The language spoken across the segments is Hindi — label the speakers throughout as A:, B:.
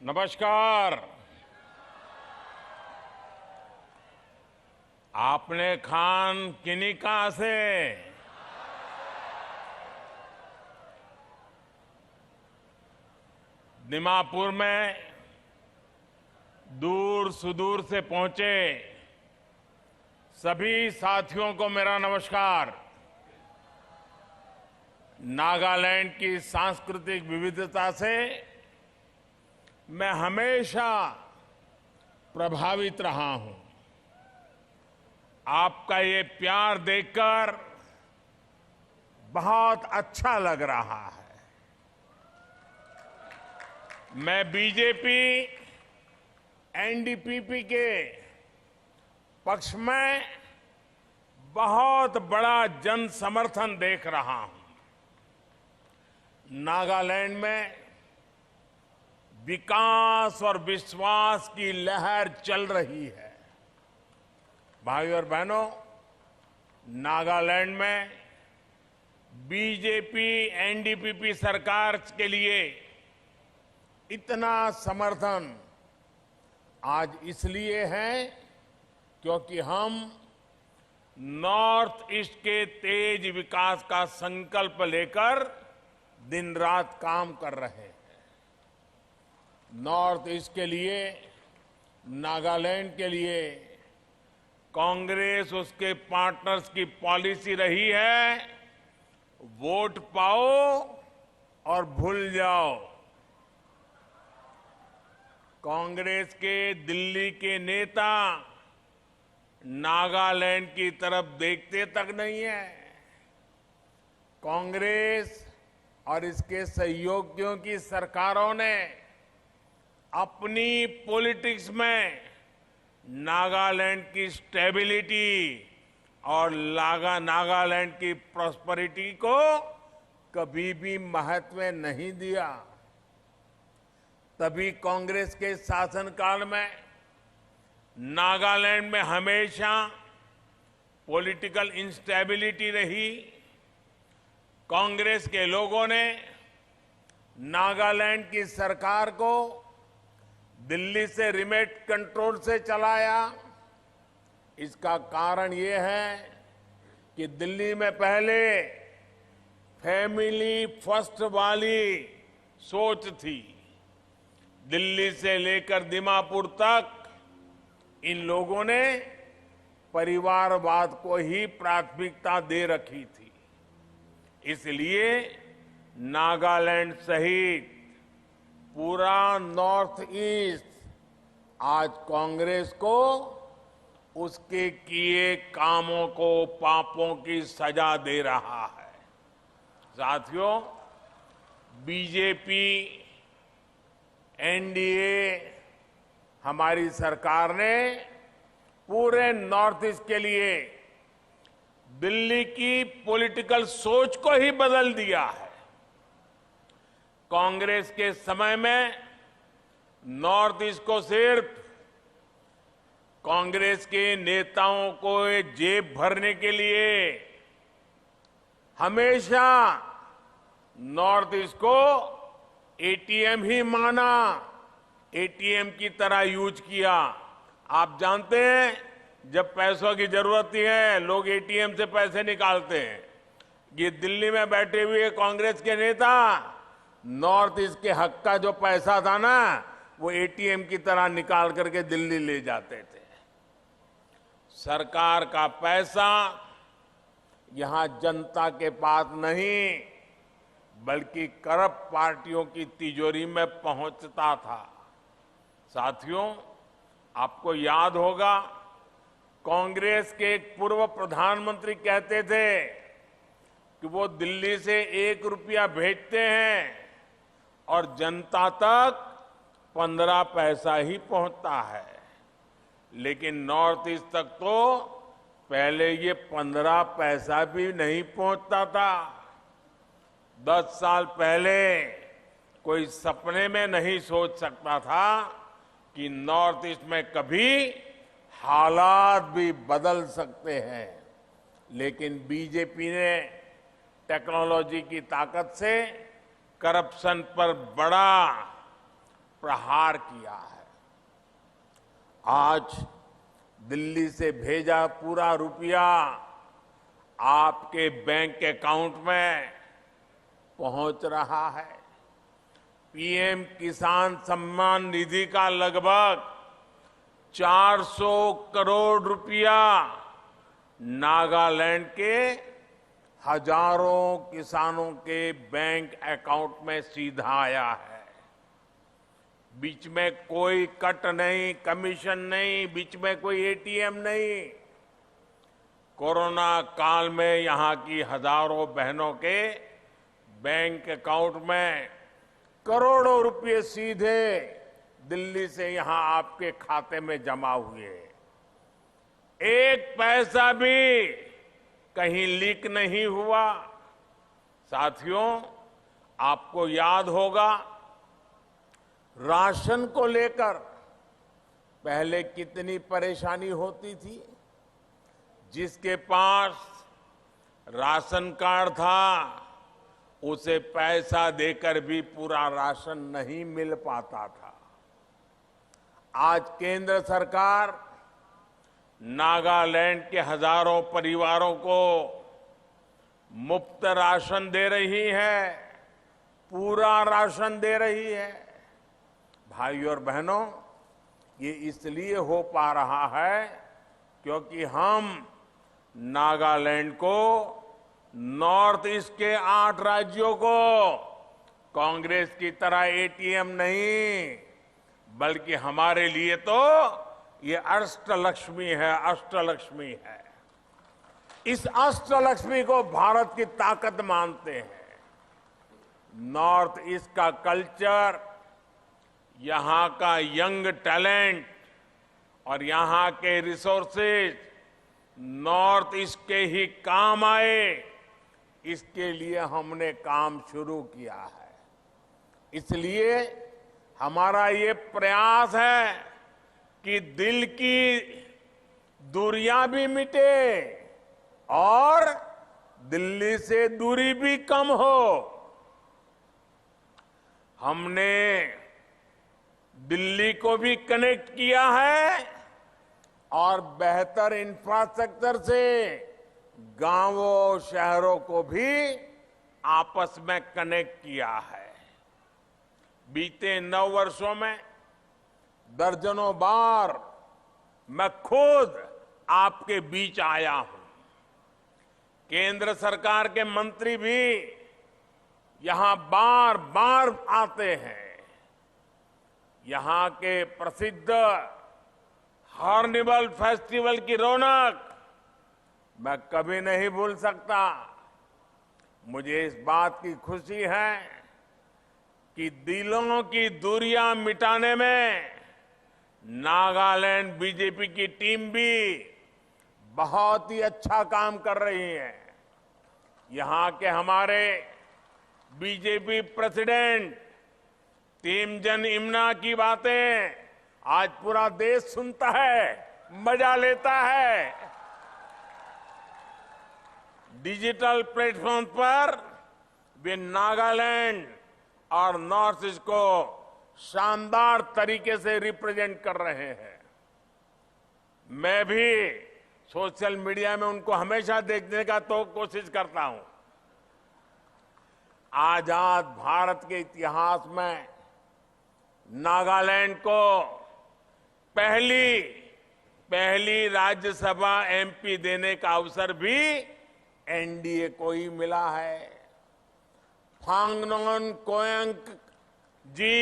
A: नमस्कार। आपने खान किन्हीं कहां से? दीमापुर में दूर सुदूर से पहुंचे सभी साथियों को मेरा नमस्कार। नागालैंड की सांस्कृतिक विविधता से मैं हमेशा प्रभावित रहा हूं। आपका ये प्यार देखकर बहुत अच्छा लग रहा है। मैं बीजेपी एनडीपीपी के पक्ष में बहुत बड़ा जन समर्थन देख रहा हूं। नागालैंड में विकास और विश्वास की लहर चल रही है। भाइयों और बहनों, नागालैंड में बीजेपी एनडीपीपी सरकार के लिए इतना समर्थन आज इसलिए है क्योंकि हम नॉर्थ ईस्ट के तेज विकास का संकल्प लेकर दिन रात काम कर रहे हैं। नॉर्थ ईस्ट के लिए, नागालैंड के लिए कांग्रेस उसके पार्टनर्स की पॉलिसी रही है, वोट पाओ और भूल जाओ। कांग्रेस के दिल्ली के नेता नागालैंड की तरफ देखते तक नहीं है। कांग्रेस और इसके सहयोगियों की सरकारों ने अपनी पॉलिटिक्स में नागालैंड की स्टेबिलिटी और नागालैंड की प्रॉस्पेरिटी को कभी भी महत्व नहीं दिया। तभी कांग्रेस के शासनकाल में नागालैंड में हमेशा पॉलिटिकल इंस्टेबिलिटी रही। कांग्रेस के लोगों ने नागालैंड की सरकार को दिल्ली से रिमोट कंट्रोल से चलाया। इसका कारण ये है कि दिल्ली में पहले फैमिली फर्स्ट वाली सोच थी। दिल्ली से लेकर दीमापुर तक इन लोगों ने परिवारवाद को ही प्राथमिकता दे रखी थी। इसलिए नागालैंड सहित पूरा नॉर्थ ईस्ट आज कांग्रेस को उसके किए कामों को, पापों की सजा दे रहा है। साथियों, बीजेपी एनडीए हमारी सरकार ने पूरे नॉर्थ ईस्ट के लिए दिल्ली की पॉलिटिकल सोच को ही बदल दिया है। कांग्रेस के समय में नॉर्थ ईस्ट को सिर्फ कांग्रेस के नेताओं को जेब भरने के लिए हमेशा नॉर्थ ईस्ट को एटीएम ही माना, एटीएम की तरह यूज किया। आप जानते हैं, जब पैसों की जरूरत है लोग एटीएम से पैसे निकालते हैं। ये दिल्ली में बैठे हुए कांग्रेस के नेता नॉर्थ ईस्ट के हक का जो पैसा था ना, वो एटीएम की तरह निकाल करके दिल्ली ले जाते थे। सरकार का पैसा यहां जनता के पास नहीं बल्कि करप्ट पार्टियों की तिजोरी में पहुंचता था। साथियों, आपको याद होगा, कांग्रेस के एक पूर्व प्रधानमंत्री कहते थे कि वो दिल्ली से 1 रुपया भेजते हैं और जनता तक 15 पैसा ही पहुंचता है। लेकिन नॉर्थ ईस्ट तक तो पहले ये 15 पैसा भी नहीं पहुंचता था। 10 साल पहले कोई सपने में नहीं सोच सकता था कि नॉर्थ ईस्ट में कभी हालात भी बदल सकते हैं। लेकिन बीजेपी ने टेक्नोलॉजी की ताकत से करप्शन पर बड़ा प्रहार किया है। आज दिल्ली से भेजा पूरा रुपया आपके बैंक अकाउंट में पहुंच रहा है। पीएम किसान सम्मान निधि का लगभग 400 करोड़ रुपया नागालैंड के हजारों किसानों के बैंक अकाउंट में सीधा आया है। बीच में कोई कट नहीं, कमीशन नहीं, बीच में कोई एटीएम नहीं। कोरोना काल में यहां की हजारों बहनों के बैंक अकाउंट में करोड़ों रुपए सीधे दिल्ली से यहां आपके खाते में जमा हुए। एक पैसा भी कहीं लीक नहीं हुआ। साथियों, आपको याद होगा राशन को लेकर पहले कितनी परेशानी होती थी। जिसके पास राशन कार्ड था उसे पैसा देकर भी पूरा राशन नहीं मिल पाता था। आज केंद्र सरकार नागालैंड के हजारों परिवारों को मुफ्त राशन दे रही है, पूरा राशन दे रही है। भाइयों और बहनों, ये इसलिए हो पा रहा है क्योंकि हम नागालैंड को, नॉर्थ ईस्ट के 8 राज्यों को कांग्रेस की तरह एटीएम नहीं, बल्कि हमारे लिए तो ये अष्टलक्ष्मी है, अष्टलक्ष्मी है। इस अष्टलक्ष्मी को भारत की ताकत मानते हैं। नॉर्थ ईस्ट का कल्चर, यहां का यंग टैलेंट और यहां के रिसोर्सेज नॉर्थ ईस्ट के ही काम आए, इसके लिए हमने काम शुरू किया है। इसलिए हमारा ये प्रयास है कि दिल की दूरियां भी मिटे और दिल्ली से दूरी भी कम हो। हमने दिल्ली को भी कनेक्ट किया है और बेहतर इंफ्रास्ट्रक्चर से गांवों, शहरों को भी आपस में कनेक्ट किया है। बीते 9 वर्षों में दर्जनों बार मैं खुद आपके बीच आया हूं। केंद्र सरकार के मंत्री भी यहां बार बार आते हैं। यहां के प्रसिद्ध हॉर्निबल फेस्टिवल की रौनक मैं कभी नहीं भूल सकता। मुझे इस बात की खुशी है कि दिलों की दूरियां मिटाने में नागालैंड बीजेपी की टीम भी बहुत ही अच्छा काम कर रही है। यहां के हमारे बीजेपी प्रेसिडेंट टीमजन इमना की बातें आज पूरा देश सुनता है, मजा लेता है। डिजिटल प्लेटफॉर्म पर वे नागालैंड और नॉर्थ ईस्ट को शानदार तरीके से रिप्रेजेंट कर रहे हैं। मैं भी सोशल मीडिया में उनको हमेशा देखने का तो कोशिश करता हूं। आजाद भारत के इतिहास में नागालैंड को पहली राज्यसभा एमपी देने का अवसर भी एनडीए को ही मिला है। फांगनोन कोयंक जी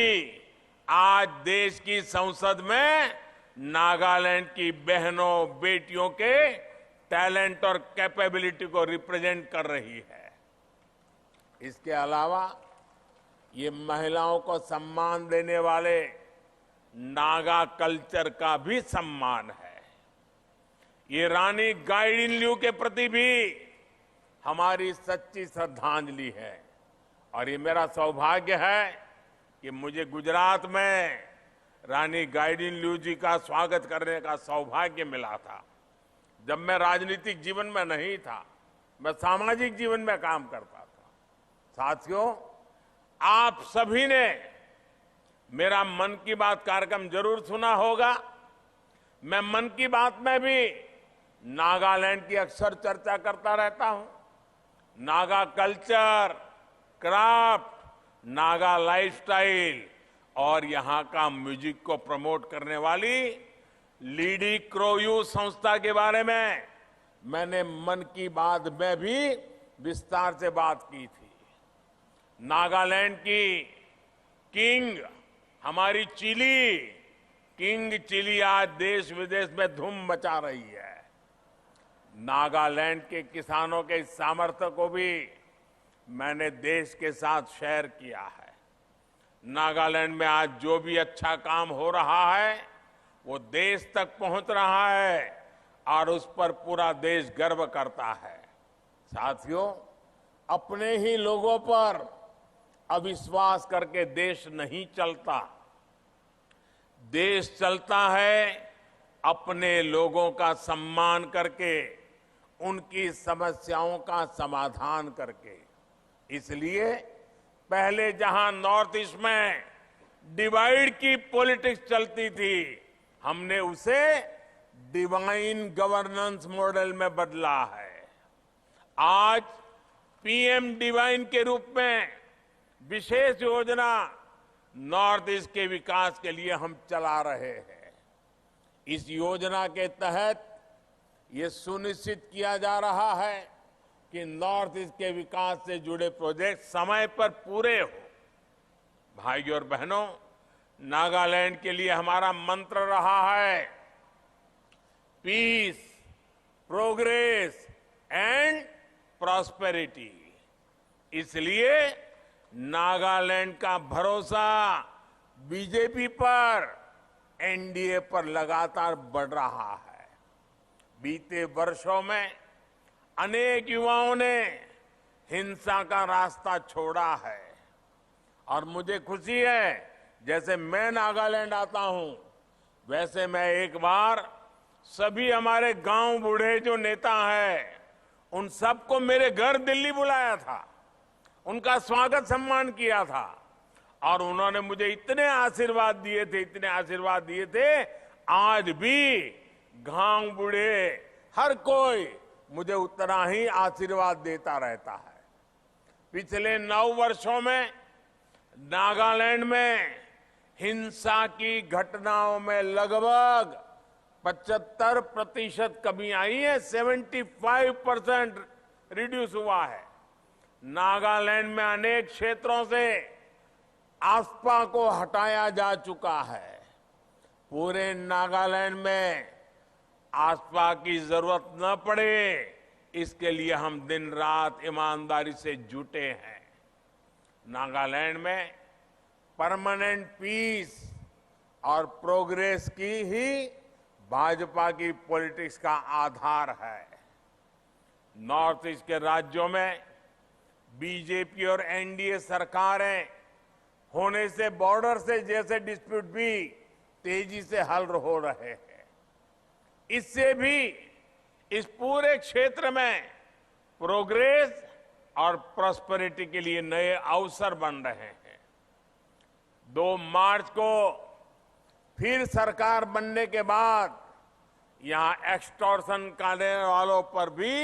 A: आज देश की संसद में नागालैंड की बहनों, बेटियों के टैलेंट और कैपेबिलिटी को रिप्रेजेंट कर रही है। इसके अलावा ये महिलाओं को सम्मान देने वाले नागा कल्चर का भी सम्मान है। ये रानी गाइडिनल्यू के प्रति भी हमारी सच्ची श्रद्धांजलि है। और ये मेरा सौभाग्य है कि मुझे गुजरात में रानी गाइडिनल्यू जी का स्वागत करने का सौभाग्य मिला था। जब मैं राजनीतिक जीवन में नहीं था, मैं सामाजिक जीवन में काम करता था। साथियों, आप सभी ने मेरा मन की बात कार्यक्रम जरूर सुना होगा। मैं मन की बात में भी नागालैंड की अक्सर चर्चा करता रहता हूं। Naga culture, craft, Naga lifestyle और यहां का म्यूजिक को प्रमोट करने वाली लीडी क्रोयू संस्था के बारे में मैंने मन की बात में भी विस्तार से बात की थी। नागालैंड की किंग हमारी चिली, किंग चिली आज देश विदेश में धूम मचा रही है। नागालैंड के किसानों के इस सामर्थ्य को भी मैंने देश के साथ शेयर किया है। नागालैंड में आज जो भी अच्छा काम हो रहा है वो देश तक पहुंच रहा है और उस पर पूरा देश गर्व करता है। साथियों, अपने ही लोगों पर अविश्वास करके देश नहीं चलता। देश चलता है अपने लोगों का सम्मान करके, उनकी समस्याओं का समाधान करके। इसलिए पहले जहां नॉर्थ ईस्ट में डिवाइड की पॉलिटिक्स चलती थी, हमने उसे डिवाइन गवर्नेंस मॉडल में बदला है। आज पीएम डिवाइन के रूप में विशेष योजना नॉर्थ ईस्ट के विकास के लिए हम चला रहे हैं। इस योजना के तहत ये सुनिश्चित किया जा रहा है कि नॉर्थ ईस्ट के विकास से जुड़े प्रोजेक्ट समय पर पूरे हो। भाइयों और बहनों, नागालैंड के लिए हमारा मंत्र रहा है पीस, प्रोग्रेस एंड प्रॉस्पेरिटी। इसलिए नागालैंड का भरोसा बीजेपी पर, एनडीए पर लगातार बढ़ रहा है। बीते वर्षों में अनेक युवाओं ने हिंसा का रास्ता छोड़ा है और मुझे खुशी है, जैसे मैं नागालैंड आता हूं वैसे मैं एक बार सभी हमारे गांव बूढ़े जो नेता हैं उन सबको मेरे घर दिल्ली बुलाया था, उनका स्वागत सम्मान किया था और उन्होंने मुझे इतने आशीर्वाद दिए थे। आज भी गांव बूढ़े हर कोई मुझे उतना ही आशीर्वाद देता रहता है। पिछले 9 वर्षों में नागालैंड में हिंसा की घटनाओं में लगभग 75% कमी आई है, 75% रिड्यूस हुआ है। नागालैंड में अनेक क्षेत्रों से आस्पा को हटाया जा चुका है। पूरे नागालैंड में आस्पा की जरूरत न पड़े, इसके लिए हम दिन रात ईमानदारी से जुटे हैं। नागालैंड में परमानेंट पीस और प्रोग्रेस की ही भाजपा की पॉलिटिक्स का आधार है। नॉर्थ ईस्ट के राज्यों में बीजेपी और एनडीए सरकारें होने से बॉर्डर से जैसे डिस्प्यूट भी तेजी से हल हो रहे हैं। इससे भी इस पूरे क्षेत्र में प्रोग्रेस और प्रॉस्पेरिटी के लिए नए अवसर बन रहे हैं। 2 मार्च को फिर सरकार बनने के बाद यहां एक्सटॉर्शन करने वालों पर भी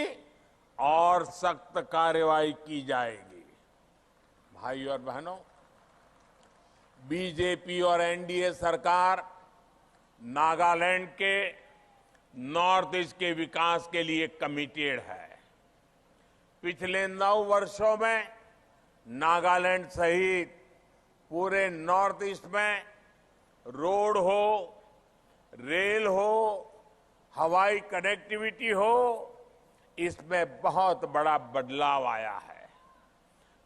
A: और सख्त कार्रवाई की जाएगी। भाइयों और बहनों, बीजेपी और एनडीए सरकार नागालैंड के नॉर्थ ईस्ट के विकास के लिए कमिटेड है। पिछले 9 वर्षों में नागालैंड सहित पूरे नॉर्थ ईस्ट में रोड हो, रेल हो, हवाई कनेक्टिविटी हो, इसमें बहुत बड़ा बदलाव आया है।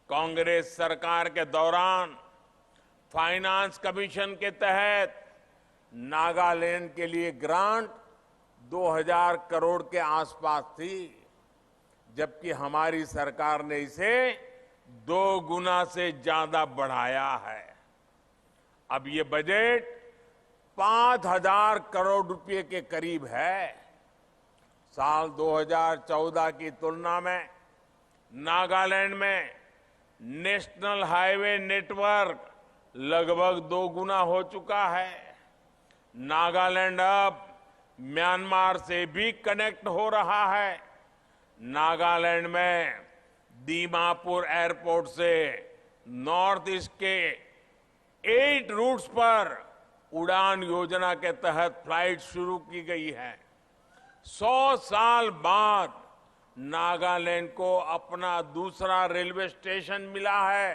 A: कांग्रेस सरकार के दौरान फाइनेंस कमीशन के तहत नागालैंड के लिए ग्रांट 2000 करोड़ के आसपास थी, जबकि हमारी सरकार ने इसे 2 गुना से ज्यादा बढ़ाया है। अब ये बजट 5000 करोड़ रुपए के करीब है। साल 2014 की तुलना में नागालैंड में नेशनल हाईवे नेटवर्क लगभग 2 गुना हो चुका है। नागालैंड अब म्यांमार से भी कनेक्ट हो रहा है। नागालैंड में दीमापुर एयरपोर्ट से नॉर्थ ईस्ट के 8 रूट्स पर उड़ान योजना के तहत फ्लाइट शुरू की गई है। 100 साल बाद नागालैंड को अपना दूसरा रेलवे स्टेशन मिला है।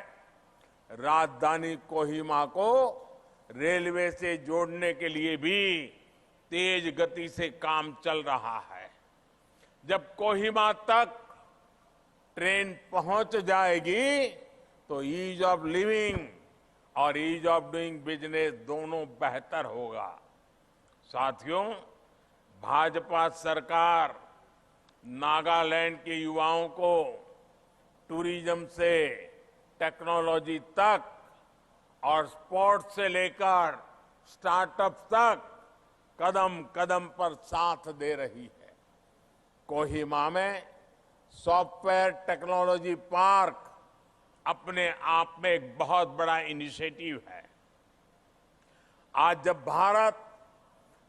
A: राजधानी कोहिमा को रेलवे से जोड़ने के लिए भी तेज गति से काम चल रहा है। जब कोहिमा तक ट्रेन पहुंच जाएगी तो ईज ऑफ लिविंग और ईज ऑफ डूइंग बिजनेस दोनों बेहतर होगा। साथियों, भाजपा सरकार नागालैंड के युवाओं को टूरिज्म से टेक्नोलॉजी तक और स्पोर्ट्स से लेकर स्टार्टअप तक कदम कदम पर साथ दे रही है। कोहिमा में सॉफ्टवेयर टेक्नोलॉजी पार्क अपने आप में एक बहुत बड़ा इनिशिएटिव है। आज जब भारत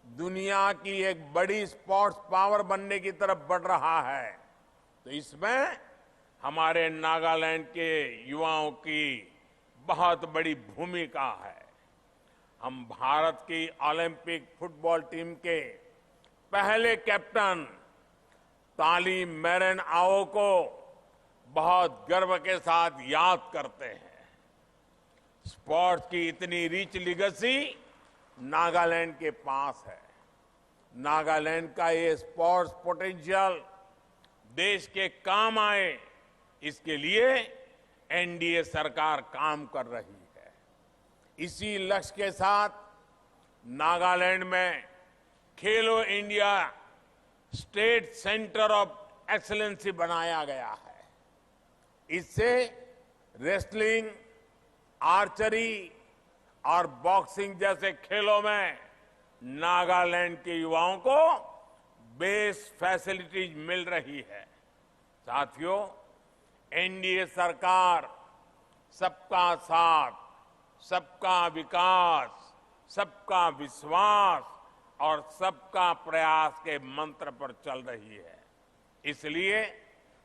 A: दुनिया की एक बड़ी स्पोर्ट्स पावर बनने की तरफ बढ़ रहा है तो इसमें हमारे नागालैंड के युवाओं की बहुत बड़ी भूमिका है। हम भारत की ओलंपिक फुटबॉल टीम के पहले कैप्टन ताली मेरन आओ को बहुत गर्व के साथ याद करते हैं। स्पोर्ट्स की इतनी रिच लिगेसी नागालैंड के पास है। नागालैंड का ये स्पोर्ट्स पोटेंशियल देश के काम आए, इसके लिए एनडीए सरकार काम कर रही है। इसी लक्ष्य के साथ नागालैंड में खेलो India state centre of excellency बनाया गया है। इससे रेसलिंग, आर्चरी और बॉक्सिंग जैसे खेलों में नागालैंड के युवाओं को बेस्ट फैसिलिटीज मिल रही है। साथियों, एनडीए सरकार सबका साथ, सबका विकास, सबका विश्वास और सबका प्रयास के मंत्र पर चल रही है। इसलिए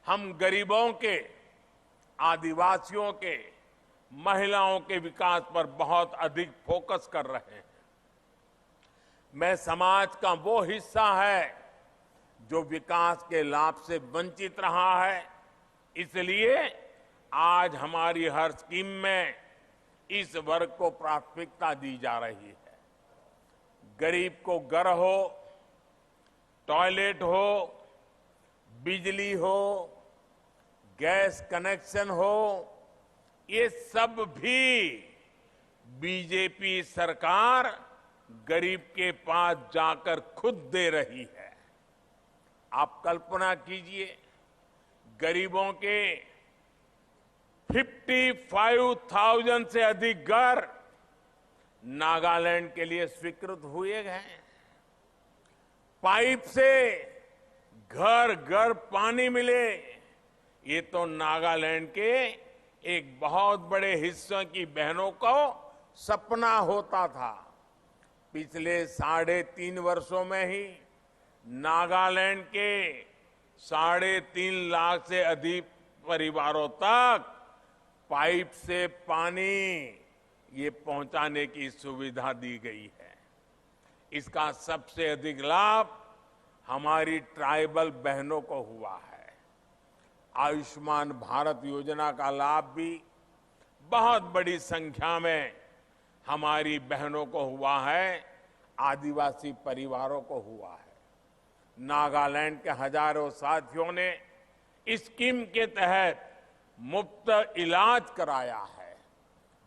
A: हम गरीबों के, आदिवासियों के, महिलाओं के विकास पर बहुत अधिक फोकस कर रहे हैं। मैं समाज का वो हिस्सा है जो विकास के लाभ से वंचित रहा है, इसलिए आज हमारी हर स्कीम में इस वर्ग को प्राथमिकता दी जा रही है। गरीब को घर हो, टॉयलेट हो, बिजली हो, गैस कनेक्शन हो, ये सब भी बीजेपी सरकार गरीब के पास जाकर खुद दे रही है। आप कल्पना कीजिए, गरीबों के 55,000 से अधिक घर नागालैंड के लिए स्वीकृत हुए हैं। पाइप से घर घर पानी मिले, ये तो नागालैंड के एक बहुत बड़े हिस्से की बहनों को सपना होता था। पिछले 3.5 वर्षों में ही नागालैंड के 3.5 लाख से अधिक परिवारों तक पाइप से पानी ये पहुंचाने की सुविधा दी गई है। इसका सबसे अधिक लाभ हमारी ट्राइबल बहनों को हुआ है। आयुष्मान भारत योजना का लाभ भी बहुत बड़ी संख्या में हमारी बहनों को हुआ है, आदिवासी परिवारों को हुआ है। नागालैंड के हजारों साथियों ने इस स्कीम के तहत मुफ्त इलाज कराया है।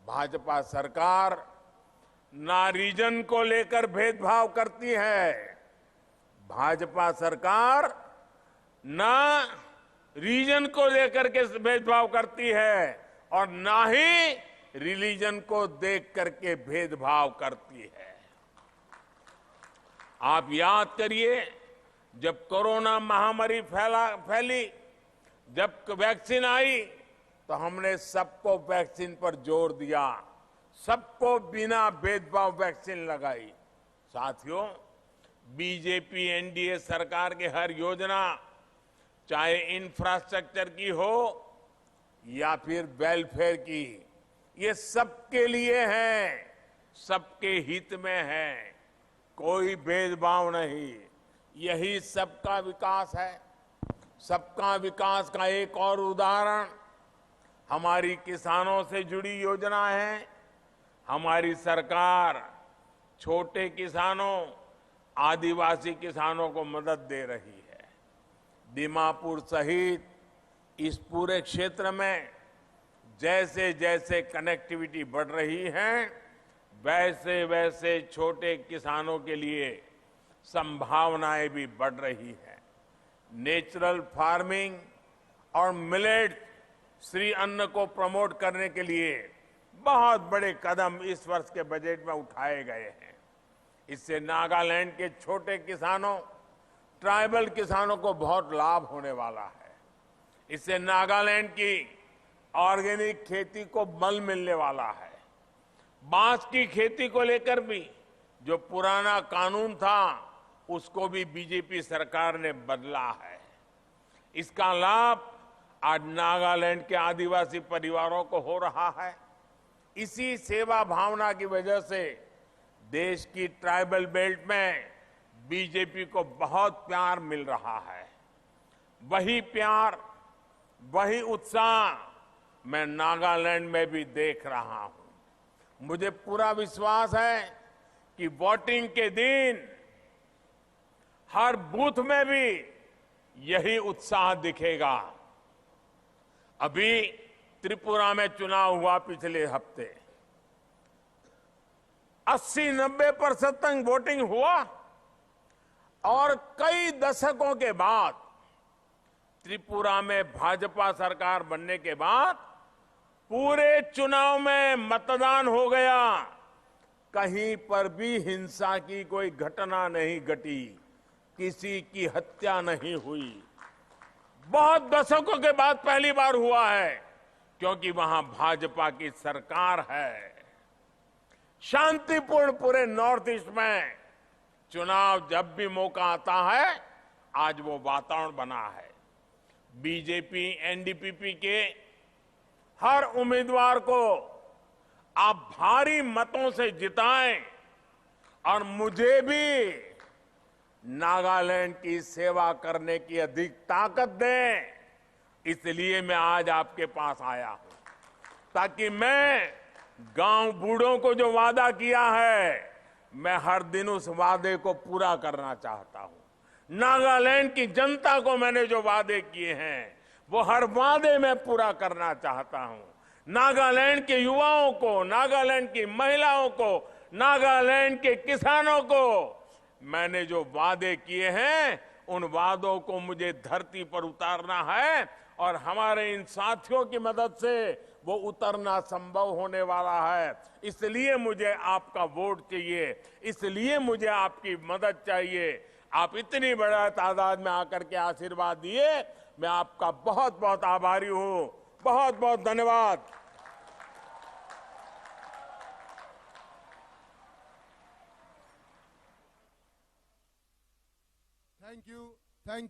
A: भाजपा सरकार ना रीजन को लेकर भेदभाव करती है। भाजपा सरकार ना रीजन को लेकर के भेदभाव करती है और ना ही रिलीजन को देख करके भेदभाव करती है। आप याद करिए, जब कोरोना महामारी फैली, जब वैक्सीन आई तो हमने सबको वैक्सीन पर जोर दिया। सबको बिना भेदभाव वैक्सीन लगाई। साथियों, बीजेपी एनडीए सरकार की हर योजना, चाहे इंफ्रास्ट्रक्चर की हो या फिर वेलफेयर की, ये सबके लिए है, सबके हित में है, कोई भेदभाव नहीं। यही सबका विकास है। सबका विकास का एक और उदाहरण हमारी किसानों से जुड़ी योजना है। हमारी सरकार छोटे किसानों, आदिवासी किसानों को मदद दे रही है। दीमापुर सहित इस पूरे क्षेत्र में जैसे जैसे कनेक्टिविटी बढ़ रही है, वैसे वैसे छोटे किसानों के लिए संभावनाएं भी बढ़ रही है। नेचुरल फार्मिंग और मिलेट श्री अन्न को प्रमोट करने के लिए बहुत बड़े कदम इस वर्ष के बजट में उठाए गए हैं। इससे नागालैंड के छोटे किसानों, ट्राइबल किसानों को बहुत लाभ होने वाला है। इससे नागालैंड की ऑर्गेनिक खेती को बल मिलने वाला है। बांस की खेती को लेकर भी जो पुराना कानून था, उसको भी बीजेपी सरकार ने बदला है। इसका लाभ आज नागालैंड के आदिवासी परिवारों को हो रहा है। इसी सेवा भावना की वजह से देश की ट्राइबल बेल्ट में बीजेपी को बहुत प्यार मिल रहा है। वही प्यार, वही उत्साह मैं नागालैंड में भी देख रहा हूं। मुझे पूरा विश्वास है कि वोटिंग के दिन हर बूथ में भी यही उत्साह दिखेगा। अभी त्रिपुरा में चुनाव हुआ पिछले हफ्ते, 80-90% तक वोटिंग हुआ और कई दशकों के बाद त्रिपुरा में भाजपा सरकार बनने के बाद पूरे चुनाव में मतदान हो गया। कहीं पर भी हिंसा की कोई घटना नहीं घटी, किसी की हत्या नहीं हुई। बहुत दशकों के बाद पहली बार हुआ है, क्योंकि वहां भाजपा की सरकार है। शांतिपूर्ण पूरे नॉर्थ ईस्ट में चुनाव जब भी मौका आता है, आज वो वातावरण बना है। बीजेपी एनडीपीपी के हर उम्मीदवार को आप भारी मतों से जिताएं और मुझे भी नागालैंड की सेवा करने की अधिक ताकत दें। इसलिए मैं आज आपके पास आया हूं, ताकि मैं गांव बूढ़ों को जो वादा किया है, मैं हर दिन उस वादे को पूरा करना चाहता हूं। नागालैंड की जनता को मैंने जो वादे किए हैं, वो हर वादे में पूरा करना चाहता हूं। नागालैंड के युवाओं को, नागालैंड की महिलाओं को, नागालैंड के किसानों को मैंने जो वादे किए हैं, उन वादों को मुझे धरती पर उतारना है और हमारे इन साथियों की मदद से वो उतरना संभव होने वाला है। इसलिए मुझे आपका वोट चाहिए, इसलिए मुझे आपकी मदद चाहिए। आप इतनी बड़ा तादाद में आकर के आशीर्वाद दिए, मैं आपका बहुत बहुत आभारी हूं। बहुत बहुत धन्यवाद।
B: Thank you.